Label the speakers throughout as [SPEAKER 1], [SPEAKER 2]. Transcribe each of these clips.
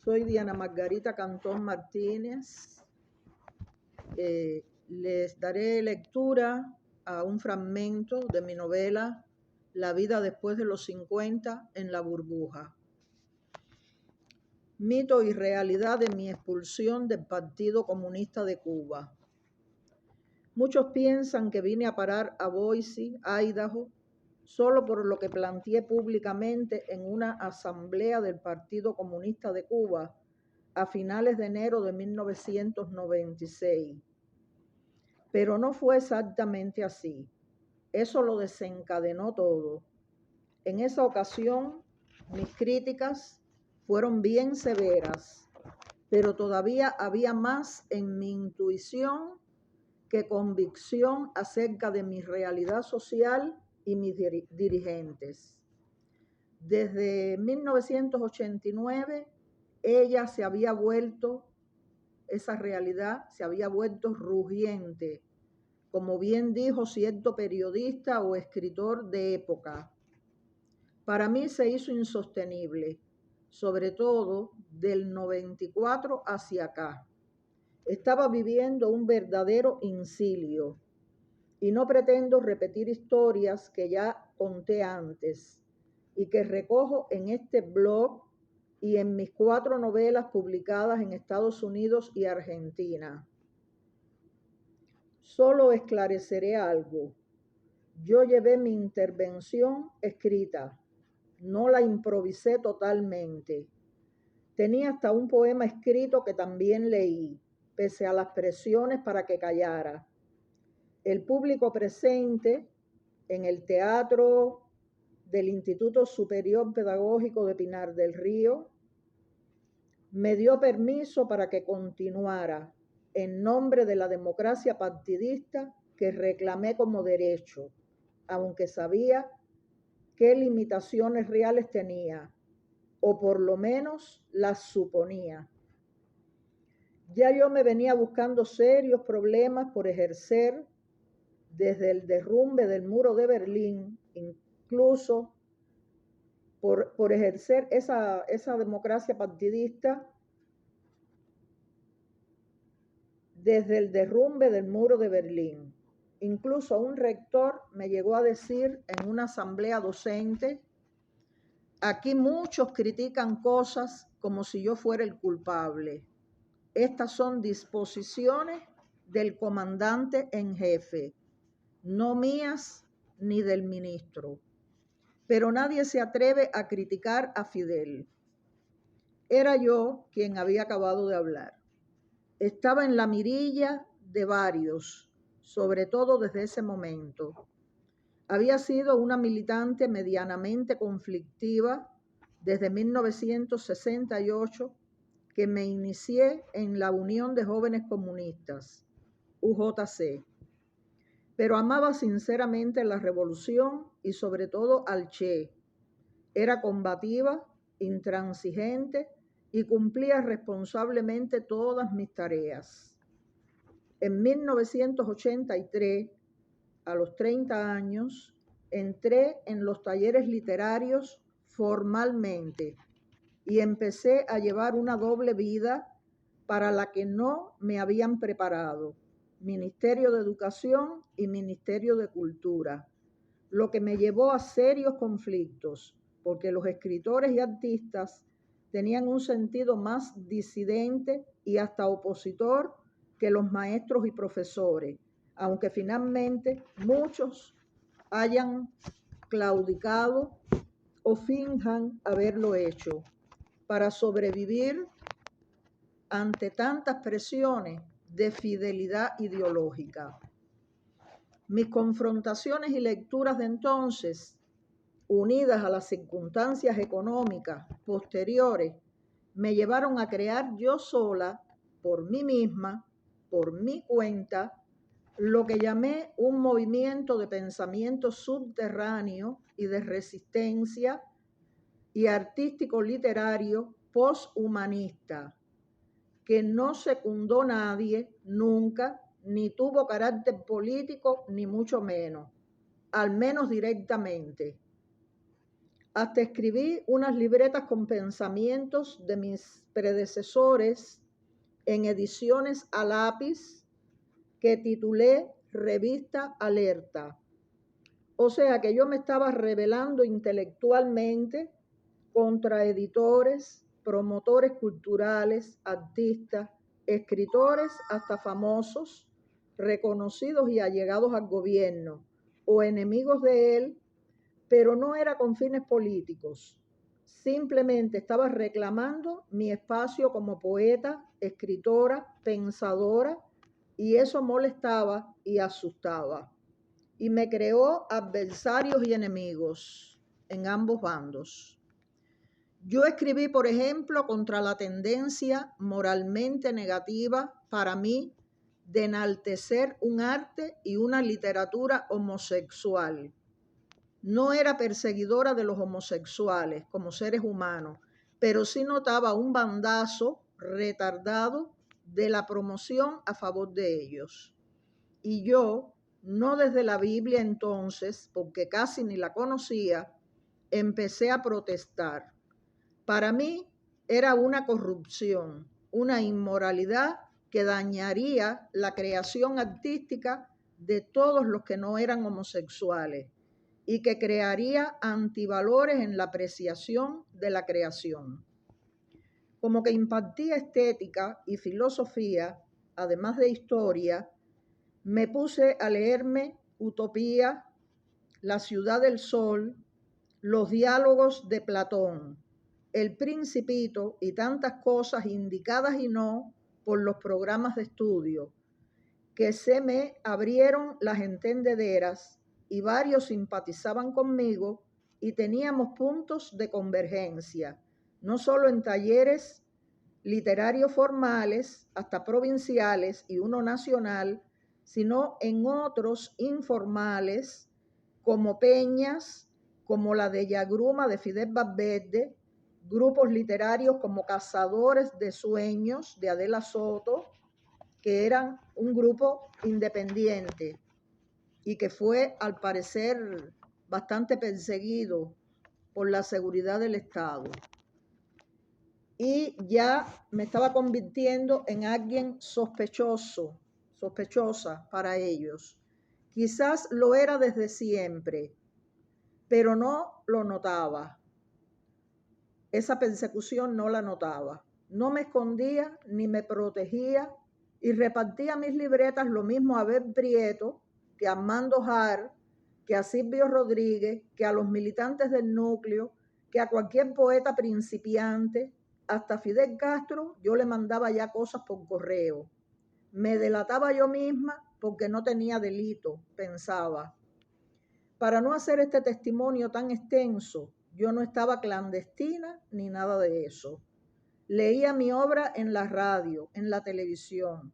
[SPEAKER 1] Soy Diana Margarita Cantón Martínez. Les daré lectura a un fragmento de mi novela La vida después de los 50 en la burbuja. Mito y realidad de mi expulsión del Partido Comunista de Cuba. Muchos piensan que vine a parar a Boise, Idaho, solo por lo que planteé públicamente en una asamblea del Partido Comunista de Cuba a finales de enero de 1996. Pero no fue exactamente así. Eso lo desencadenó todo. En esa ocasión, mis críticas fueron bien severas, pero todavía había más en mi intuición que convicción acerca de mi realidad social y mis dirigentes. Desde 1989, esa realidad se había vuelto rugiente, como bien dijo cierto periodista o escritor de época. Para mí se hizo insostenible, sobre todo del 94 hacia acá. Estaba viviendo un verdadero incilio y no pretendo repetir historias que ya conté antes y que recojo en este blog y en mis 4 novelas publicadas en Estados Unidos y Argentina. Solo esclareceré algo. Yo llevé mi intervención escrita, no la improvisé totalmente. Tenía hasta un poema escrito que también leí, pese a las presiones para que callara. El público presente en el teatro del Instituto Superior Pedagógico de Pinar del Río me dio permiso para que continuara en nombre de la democracia partidista que reclamé como derecho, aunque sabía qué limitaciones reales tenía, o por lo menos las suponía. Ya yo me venía buscando serios problemas por ejercer desde el derrumbe del muro de Berlín, incluso por ejercer esa democracia partidista desde el derrumbe del muro de Berlín. Incluso un rector me llegó a decir en una asamblea docente: aquí muchos critican cosas como si yo fuera el culpable. Estas son disposiciones del comandante en jefe, no mías ni del ministro. Pero nadie se atreve a criticar a Fidel. Era yo quien había acabado de hablar. Estaba en la mirilla de varios, sobre todo desde ese momento. Había sido una militante medianamente conflictiva desde 1968, que me inicié en la Unión de Jóvenes Comunistas, UJC. Pero amaba sinceramente la revolución y sobre todo al Che. Era combativa, intransigente y cumplía responsablemente todas mis tareas. En 1983, a los 30 años, entré en los talleres literarios formalmente y empecé a llevar una doble vida para la que no me habían preparado: Ministerio de Educación y Ministerio de Cultura, lo que me llevó a serios conflictos, porque los escritores y artistas tenían un sentido más disidente y hasta opositor que los maestros y profesores, aunque finalmente muchos hayan claudicado o finjan haberlo hecho para sobrevivir ante tantas presiones de fidelidad ideológica. Mis confrontaciones y lecturas de entonces, unidas a las circunstancias económicas posteriores, me llevaron a crear yo sola, por mí misma, por mi cuenta, lo que llamé un movimiento de pensamiento subterráneo y de resistencia y artístico-literario posthumanista, que no secundó nadie nunca, ni tuvo carácter político, ni mucho menos, al menos directamente. Hasta escribí unas libretas con pensamientos de mis predecesores en ediciones a lápiz que titulé Revista Alerta. O sea que yo me estaba rebelando intelectualmente contra editores, promotores culturales, artistas, escritores hasta famosos, reconocidos y allegados al gobierno o enemigos de él, pero no era con fines políticos. Simplemente estaba reclamando mi espacio como poeta, escritora, pensadora, y eso molestaba y asustaba. Y me creó adversarios y enemigos en ambos bandos. Yo escribí, por ejemplo, contra la tendencia moralmente negativa para mí de enaltecer un arte y una literatura homosexual. No era perseguidora de los homosexuales como seres humanos, pero sí notaba un bandazo retardado de la promoción a favor de ellos. Y yo, no desde la Biblia entonces, porque casi ni la conocía, empecé a protestar. Para mí era una corrupción, una inmoralidad que dañaría la creación artística de todos los que no eran homosexuales y que crearía antivalores en la apreciación de la creación. Como que impartía estética y filosofía, además de historia, me puse a leerme Utopía, La ciudad del sol, los diálogos de Platón, El Principito y tantas cosas indicadas y no por los programas de estudio, que se me abrieron las entendederas y varios simpatizaban conmigo y teníamos puntos de convergencia, no solo en talleres literarios formales, hasta provinciales y uno nacional, sino en otros informales como peñas, como la de Yagruma de Fidel Valverde, grupos literarios como Cazadores de Sueños de Adela Soto, que eran un grupo independiente y que fue, al parecer, bastante perseguido por la seguridad del Estado. Y ya me estaba convirtiendo en alguien sospechosa para ellos. Quizás lo era desde siempre, pero no lo notaba. Esa persecución no la notaba. No me escondía ni me protegía y repartía mis libretas lo mismo a Abel Prieto, que a Armando Jar, que a Silvio Rodríguez, que a los militantes del núcleo, que a cualquier poeta principiante. Hasta Fidel Castro yo le mandaba ya cosas por correo. Me delataba yo misma porque no tenía delito, pensaba. Para no hacer este testimonio tan extenso, yo no estaba clandestina ni nada de eso. Leía mi obra en la radio, en la televisión.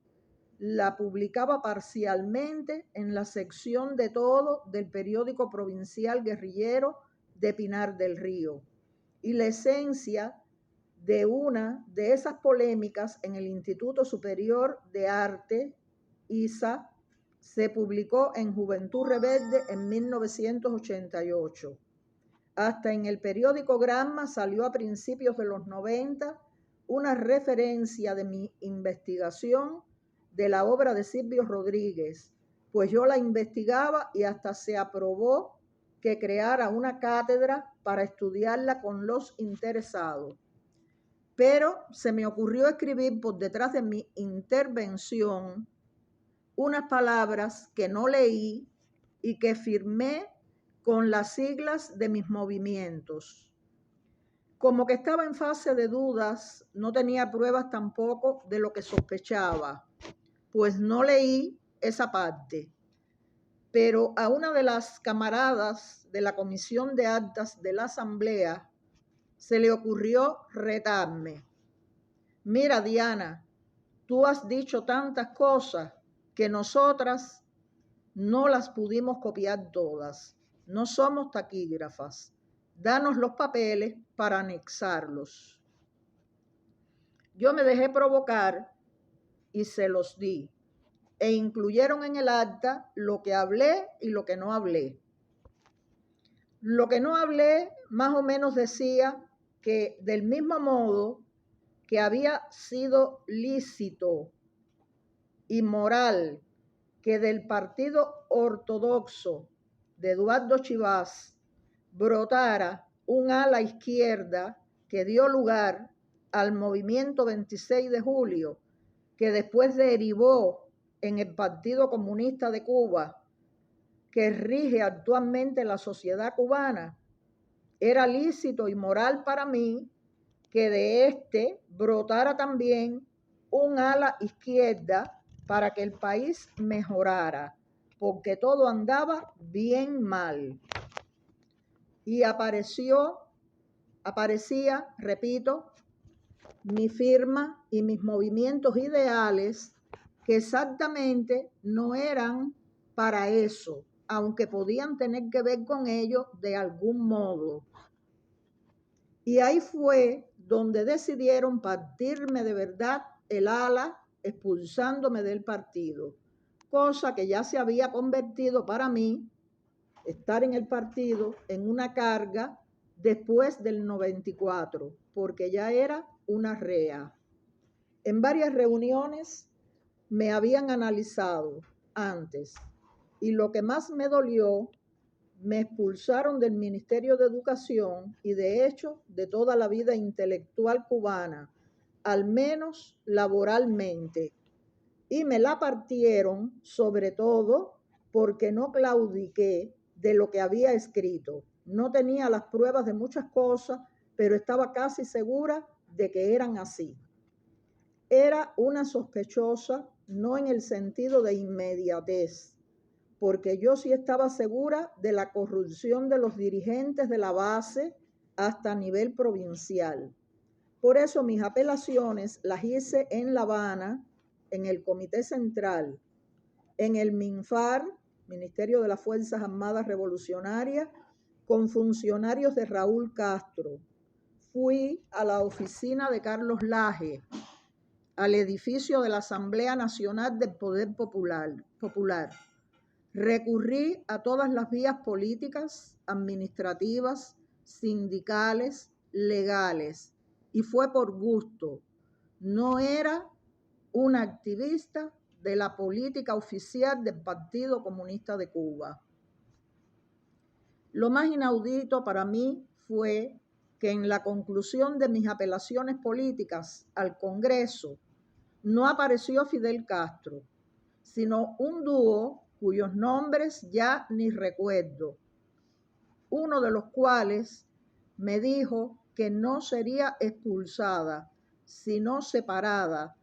[SPEAKER 1] La publicaba parcialmente en la sección de todo del periódico provincial guerrillero de Pinar del Río. Y la esencia de una de esas polémicas en el Instituto Superior de Arte, ISA, se publicó en Juventud Rebelde en 1988. Hasta en el periódico Gramma salió a principios de los 90 una referencia de mi investigación de la obra de Silvio Rodríguez, pues yo la investigaba y hasta se aprobó que creara una cátedra para estudiarla con los interesados. Pero se me ocurrió escribir por detrás de mi intervención unas palabras que no leí y que firmé con las siglas de mis movimientos. Como que estaba en fase de dudas, no tenía pruebas tampoco de lo que sospechaba, pues no leí esa parte. Pero a una de las camaradas de la Comisión de Actas de la Asamblea se le ocurrió retarme. Mira, Diana, tú has dicho tantas cosas que nosotras no las pudimos copiar todas. No somos taquígrafas. Danos los papeles para anexarlos. Yo me dejé provocar y se los di. E incluyeron en el acta lo que hablé y lo que no hablé. Lo que no hablé más o menos decía que del mismo modo que había sido lícito y moral que del partido ortodoxo de Eduardo Chivás brotara un ala izquierda que dio lugar al movimiento 26 de julio, que después derivó en el Partido Comunista de Cuba, que rige actualmente la sociedad cubana, era lícito y moral para mí que de este brotara también un ala izquierda para que el país mejorara, porque todo andaba bien mal. Y aparecía, repito, mi firma y mis movimientos ideales, que exactamente no eran para eso, aunque podían tener que ver con ello de algún modo. Y ahí fue donde decidieron partirme de verdad el ala, expulsándome del partido, cosa que ya se había convertido para mí, estar en el partido, en una carga después del 94, porque ya era una rea. En varias reuniones me habían analizado antes y lo que más me dolió, me expulsaron del Ministerio de Educación y de hecho de toda la vida intelectual cubana, al menos laboralmente, y me la partieron sobre todo porque no claudiqué de lo que había escrito. No tenía las pruebas de muchas cosas, pero estaba casi segura de que eran así. Era una sospechosa, no en el sentido de inmediatez, porque yo sí estaba segura de la corrupción de los dirigentes de la base hasta nivel provincial. Por eso mis apelaciones las hice en La Habana, en el Comité Central, en el MINFAR, Ministerio de las Fuerzas Armadas Revolucionarias, con funcionarios de Raúl Castro. Fui a la oficina de Carlos Laje, al edificio de la Asamblea Nacional del Poder Popular. Recurrí a todas las vías políticas, administrativas, sindicales, legales, y fue por gusto. No era una activista de la política oficial del Partido Comunista de Cuba. Lo más inaudito para mí fue que en la conclusión de mis apelaciones políticas al Congreso no apareció Fidel Castro, sino un dúo cuyos nombres ya ni recuerdo, uno de los cuales me dijo que no sería expulsada, sino separada,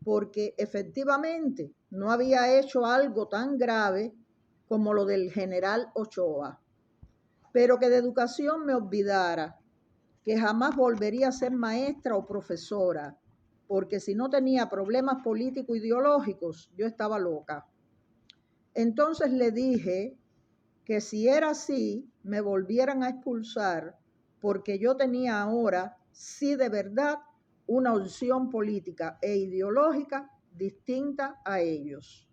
[SPEAKER 1] porque efectivamente no había hecho algo tan grave como lo del general Ochoa, pero que de educación me olvidara, que jamás volvería a ser maestra o profesora, porque si no tenía problemas político-ideológicos, yo estaba loca. Entonces le dije que si era así, me volvieran a expulsar, porque yo tenía ahora, sí de verdad, una opción política e ideológica distinta a ellos.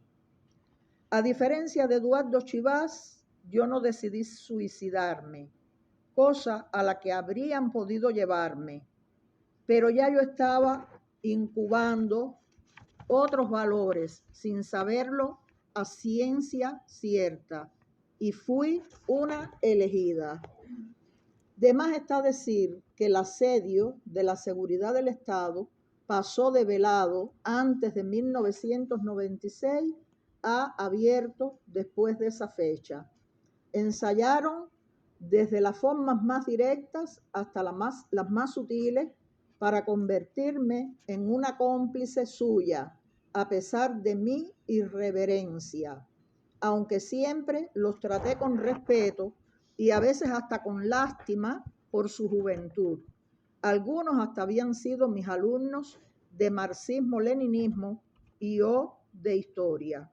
[SPEAKER 1] A diferencia de Eduardo Chivás, yo no decidí suicidarme, cosa a la que habrían podido llevarme, pero ya yo estaba incubando otros valores sin saberlo a ciencia cierta y fui una elegida. De más está decir que el asedio de la seguridad del Estado pasó de velado antes de 1996 a abierto después de esa fecha. Ensayaron desde las formas más directas hasta las más sutiles para convertirme en una cómplice suya, a pesar de mi irreverencia, aunque siempre los traté con respeto y a veces hasta con lástima por su juventud. Algunos hasta habían sido mis alumnos de marxismo-leninismo y yo de historia.